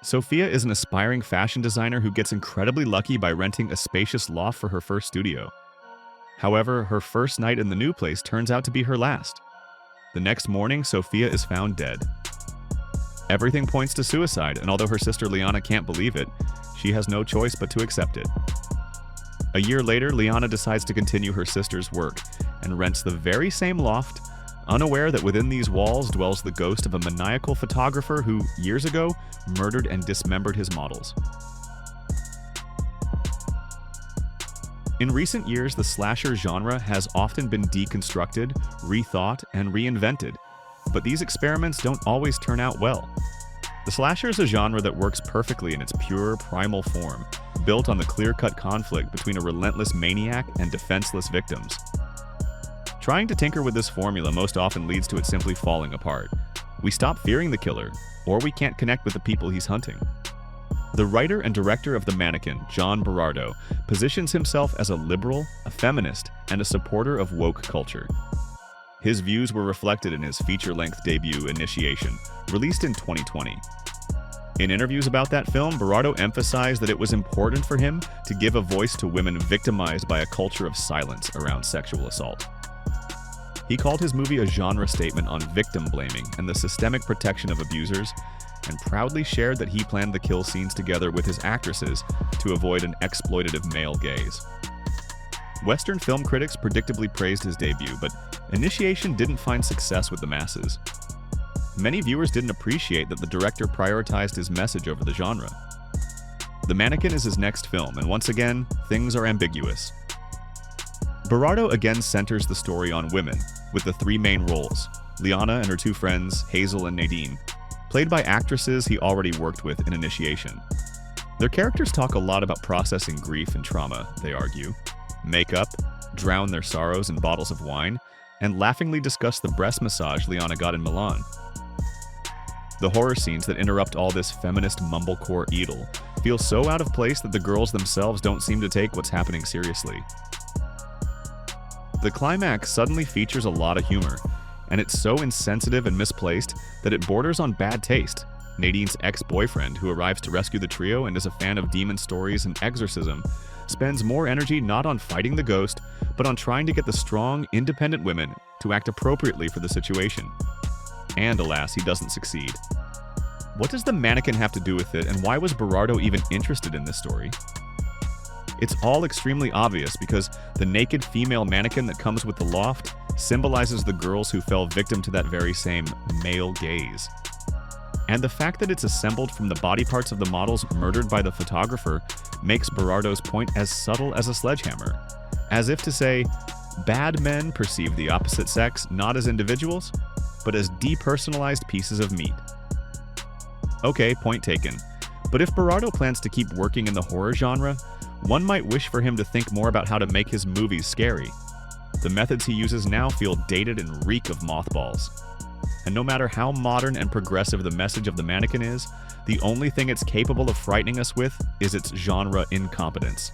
Sophia is an aspiring fashion designer who gets incredibly lucky by renting a spacious loft for her first studio. However, her first night in the new place turns out to be her last. The next morning, Sophia is found dead. Everything points to suicide, and although her sister Liana can't believe it, she has no choice but to accept it. A year later, Liana decides to continue her sister's work and rents the very same loft, unaware that within these walls dwells the ghost of a maniacal photographer who, years ago, murdered and dismembered his models. In recent years, the slasher genre has often been deconstructed, rethought, and reinvented, but these experiments don't always turn out well. The slasher is a genre that works perfectly in its pure, primal form, built on the clear-cut conflict between a relentless maniac and defenseless victims. Trying to tinker with this formula most often leads to it simply falling apart. We stop fearing the killer, or we can't connect with the people he's hunting. The writer and director of The Mannequin, John Berardo, positions himself as a liberal, a feminist, and a supporter of woke culture. His views were reflected in his feature-length debut, Initiation, released in 2020. In interviews about that film, Berardo emphasized that it was important for him to give a voice to women victimized by a culture of silence around sexual assault. He called his movie a genre statement on victim blaming and the systemic protection of abusers, and proudly shared that he planned the kill scenes together with his actresses to avoid an exploitative male gaze. Western film critics predictably praised his debut, but Initiation didn't find success with the masses. Many viewers didn't appreciate that the director prioritized his message over the genre. The Mannequin is his next film, and once again, things are ambiguous. Berardo again centers the story on women, with the three main roles, Liana and her two friends, Hazel and Nadine, played by actresses he already worked with in Initiation. Their characters talk a lot about processing grief and trauma, they argue, make up, drown their sorrows in bottles of wine, and laughingly discuss the breast massage Liana got in Milan. The horror scenes that interrupt all this feminist mumblecore idyll feel so out of place that the girls themselves don't seem to take what's happening seriously. The climax suddenly features a lot of humor, and it's so insensitive and misplaced that it borders on bad taste. Nadine's ex-boyfriend, who arrives to rescue the trio and is a fan of demon stories and exorcism, spends more energy not on fighting the ghost, but on trying to get the strong, independent women to act appropriately for the situation. And alas, he doesn't succeed. What does the Mannequin have to do with it, and why was Berardo even interested in this story? It's all extremely obvious because the naked female mannequin that comes with the loft symbolizes the girls who fell victim to that very same male gaze. And the fact that it's assembled from the body parts of the models murdered by the photographer makes Berardo's point as subtle as a sledgehammer, as if to say, bad men perceive the opposite sex not as individuals, but as depersonalized pieces of meat. Okay, point taken. But if Berardo plans to keep working in the horror genre, one might wish for him to think more about how to make his movies scary. The methods he uses now feel dated and reek of mothballs. And no matter how modern and progressive the message of The Mannequin is, the only thing it's capable of frightening us with is its genre incompetence.